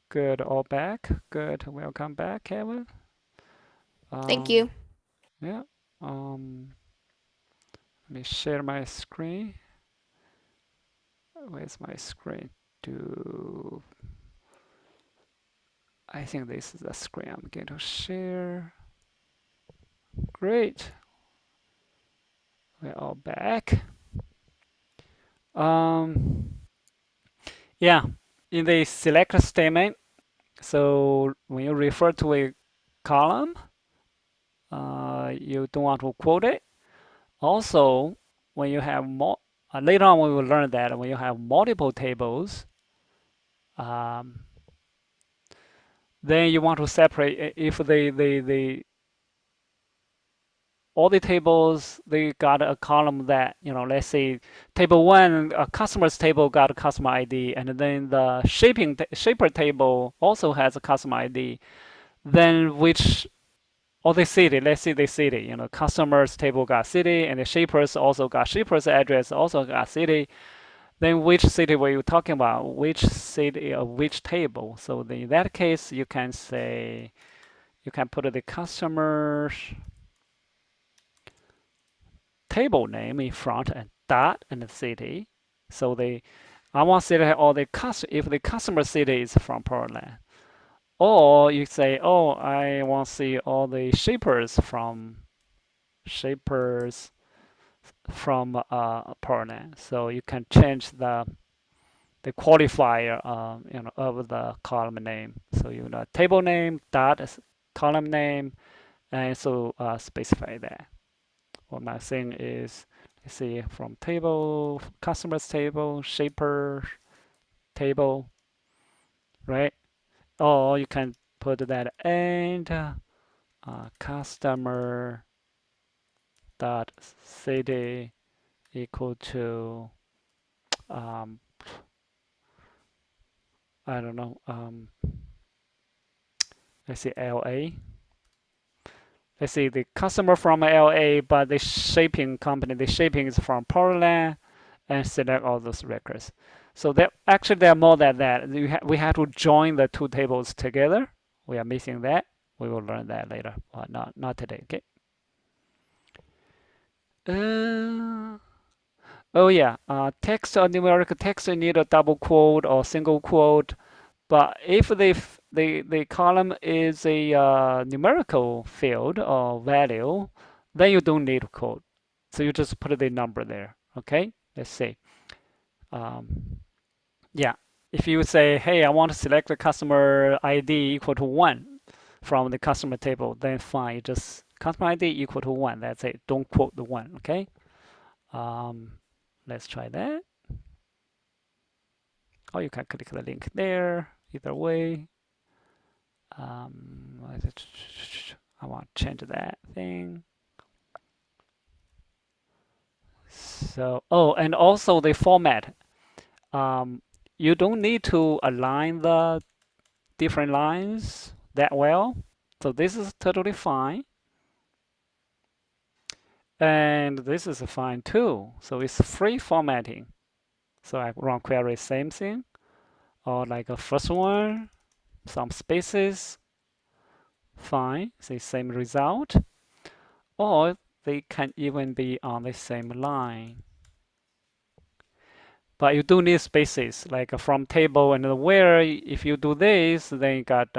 Good, all back. Good, welcome back, Kevin. Thank Um, you. yeah. Um, Let me share my screen. Where's my screen? To I think this is the screen I'm going to share. Great, we're all back. Um, yeah, in the select statement. So when you refer to a column, you don't want to quote it. Also, when you have more, later on we will learn that when you have multiple tables, um, then you want to separate if they all the tables they got a column that let's say table one, a customer's table got a customer ID, and then the shaper table also has a customer ID. Then which or the city, let's say the city, customers table got city, and the shapers also got shapers address, also got city. Then which city were you talking about? Which city or which table? So in that case, you can say you can put the customer's table name in front and dot and the city. So I want city or the customer if the customer city is from Portland. Or you say, oh, I want to see all the shapers from Portland. So you can change the qualifier of the column name. So table name dot column name, and so specify that. What my thing is, let's see, from table, customers table, shaper table, right? Or you can put that and customer dot city equal to um, I don't know, let's see, LA. Let's see, the customer from LA, but the shaping company, the shaping is from Portland, and select all those records. So there are more than that. We have to join the two tables together. We are missing that. We will learn that later, but not today. Okay. Uh, oh yeah, text or numeric text you need a double quote or single quote. But if the column is a numerical field or value, then you don't need a quote. So you just put the number there. Okay, let's see. Um, yeah, if you say, hey, I want to select the customer ID equal to 1 from the customer table, then fine, you just customer ID equal to 1. That's it. Don't quote the 1. Okay. Um, let's try that. Or you can click the link there. Either way. Um, I want to change that thing. So, oh, and also the format. Um, you don't need to align the different lines that well. So this is totally fine. And this is fine too. So it's free formatting. So I run query, same thing. Or like a first one, some spaces, fine, the same result. Or they can even be on the same line. But you do need spaces, like from table and where. If you do this, then you got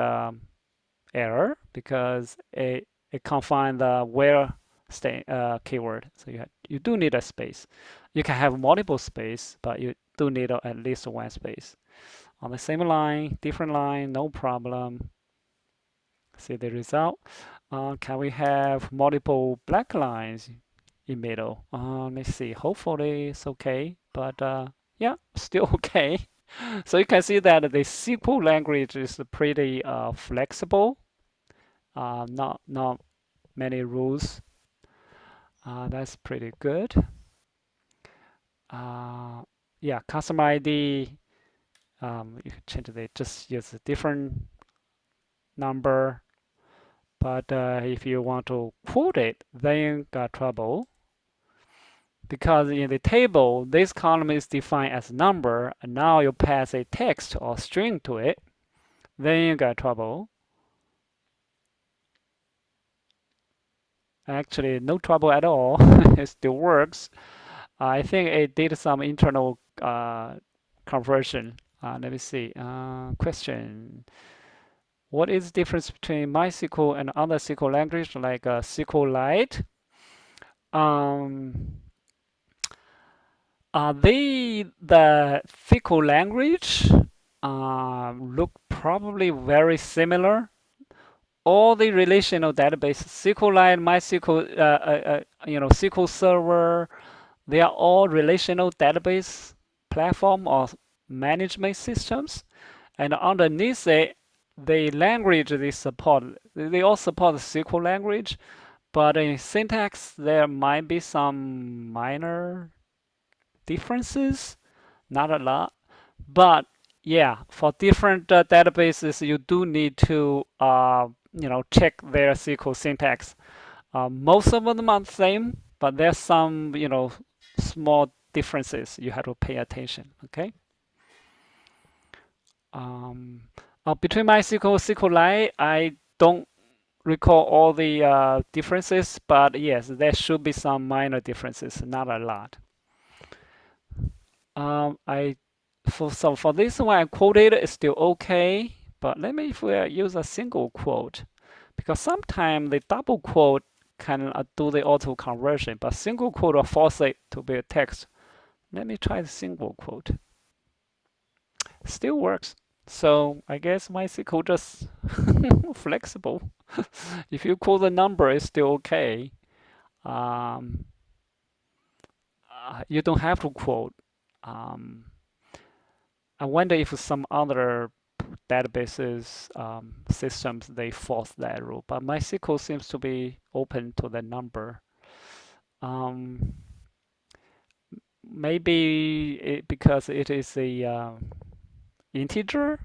error because it can't find the where keyword. So you do need a space. You can have multiple space, but you do need at least one space. On the same line, different line, no problem. See the result. Can we have multiple black lines in middle? Let's see. Hopefully it's okay, but yeah, still okay. So you can see that the SQL language is pretty flexible. Not many rules. That's pretty good. Uh, yeah, customer ID. You can change it. Just use a different number. But if you want to quote it, then got trouble because in the table, this column is defined as number, and now you pass a text or string to it. then you got trouble. Actually, no trouble at all. It still works. I think it did some internal conversion. Let me see. Question. What is the difference between MySQL and other SQL language like SQLite? Um, are they the SQL language? Look probably very similar. All the relational database, SQLite, MySQL, SQL Server, they are all relational database platform or management systems. And underneath it, the language they support, they all support the SQL language, but in syntax, there might be some minor differences, not a lot. But yeah, for different databases, you do need to check their SQL syntax. Most of them are the same, but there's some small differences you have to pay attention. Okay. Um, Between MySQL and SQLite, I don't recall all the differences, but yes, there should be some minor differences, not a lot. I for this one I quoted is still okay, but let me if we use a single quote because sometimes the double quote can do the auto conversion, but single quote will force it to be a text. Let me try the single quote. Still works. So I guess MySQL just flexible. If you quote the number, it's still okay. Um, you don't have to quote. Um, I wonder if some other databases systems they force that rule, but MySQL seems to be open to the number. Um, because it is a integer.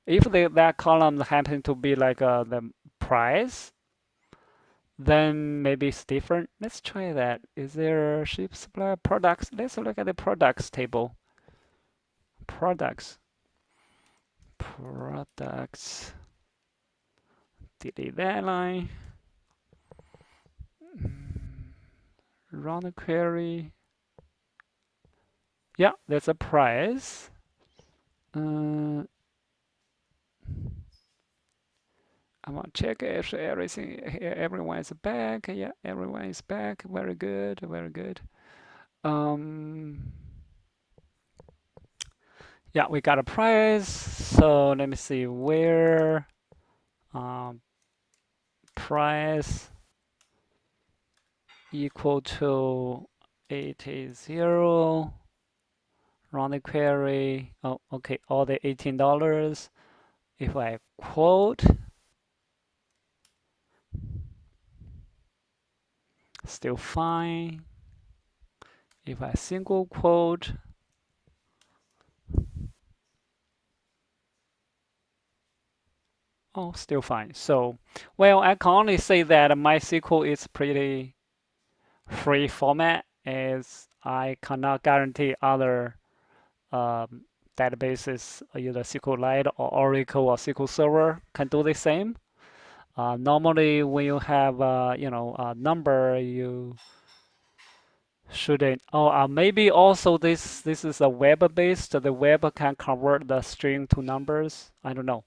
If that column happen to be like the price, then maybe it's different. Let's try that. Is there ship supply products? Let's look at the products table. Products. Products. Delete that line. Run the query. Yeah, there's a price. Uh, I want to check if everyone is back. Yeah, everyone is back. Very good, very good. Um, yeah, we got a price. So let me see where um, price equal to 80. Run the query. Oh, okay, all the $18. If I quote, still fine. If I single quote, oh, still fine. So, well, I can only say that MySQL is pretty free format as I cannot guarantee other um, databases, either SQLite or Oracle or SQL Server can do the same. Normally, when you have a number, you shouldn't. Oh, maybe also this is a web-based. The web can convert the string to numbers. I don't know.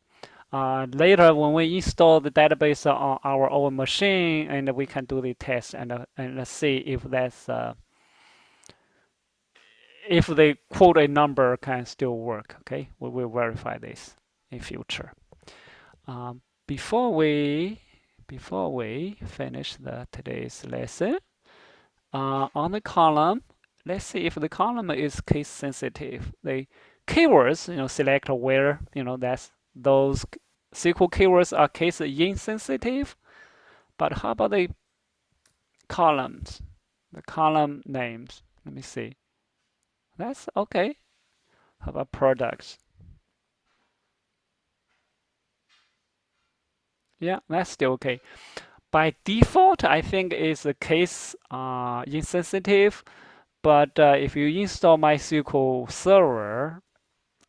Later, when we install the database on our own machine, and we can do the test and see if they quote a number can still work. Okay, we will verify this in future. Um, before we finish today's lesson, on the column, let's see if the column is case sensitive. The keywords, select where, that's those SQL keywords are case insensitive. But how about the columns? The column names. Let me see. That's okay. How about products? Yeah, that's still okay. By default, I think it's the case insensitive. But if you install MySQL server,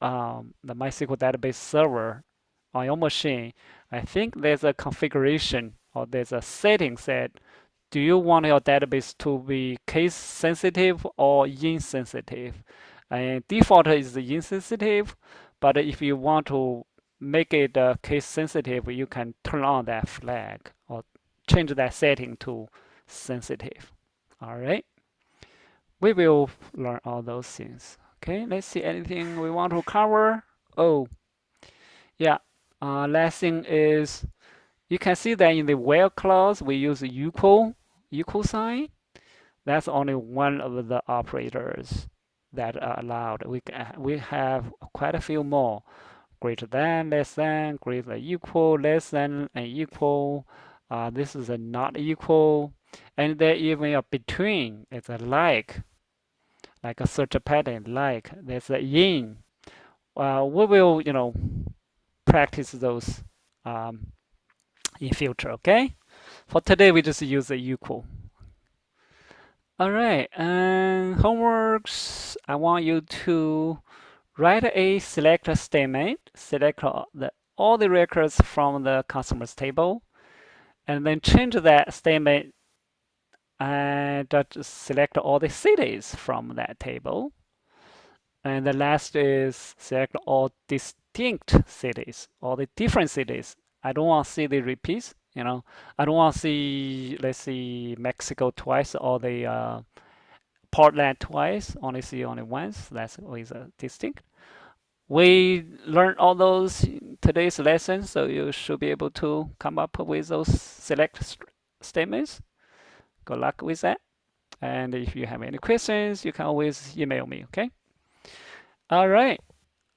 the MySQL database server, on your machine, I think there's a configuration or there's a setting set. Do you want your database to be case sensitive or insensitive? And default is insensitive, but if you want to make it case sensitive, you can turn on that flag or change that setting to sensitive. All right, we will learn all those things. Okay, let's see anything we want to cover. Oh, yeah. Last thing is you can see that in the where clause we use equal sign. That's only one of the operators that are allowed. We have quite a few more. Greater than, less than, greater than equal, less than, and equal. This is a not equal. And there even a between. It's a like a search pattern, like. There's a in. We will, practice those um, in future, okay? For today, we just use the equal. All right, and homeworks, I want you to write a select statement, select all the records from the customers table, and then change that statement and just select all the cities from that table. And the last is select all distinct cities, all the different cities. I don't want to see the repeats, I don't want to see, let's see, Mexico twice or the Portland twice, only see only once. That's always a distinct. We learned all those in today's lesson, so you should be able to come up with those select statements. Good luck with that. And if you have any questions, you can always email me, okay? All right.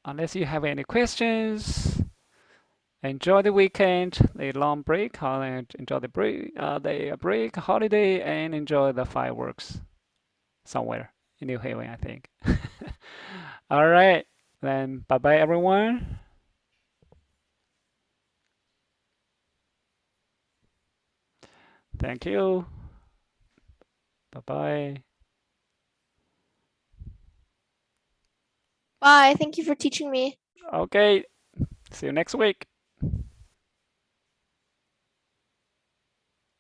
Unless you have any questions, enjoy the weekend, the long break, enjoy the break, holiday, and enjoy the fireworks somewhere in New Haven, I think. All right. Then bye bye, everyone. Thank you. Bye bye. Bye. Thank you for teaching me. Okay. See you next week.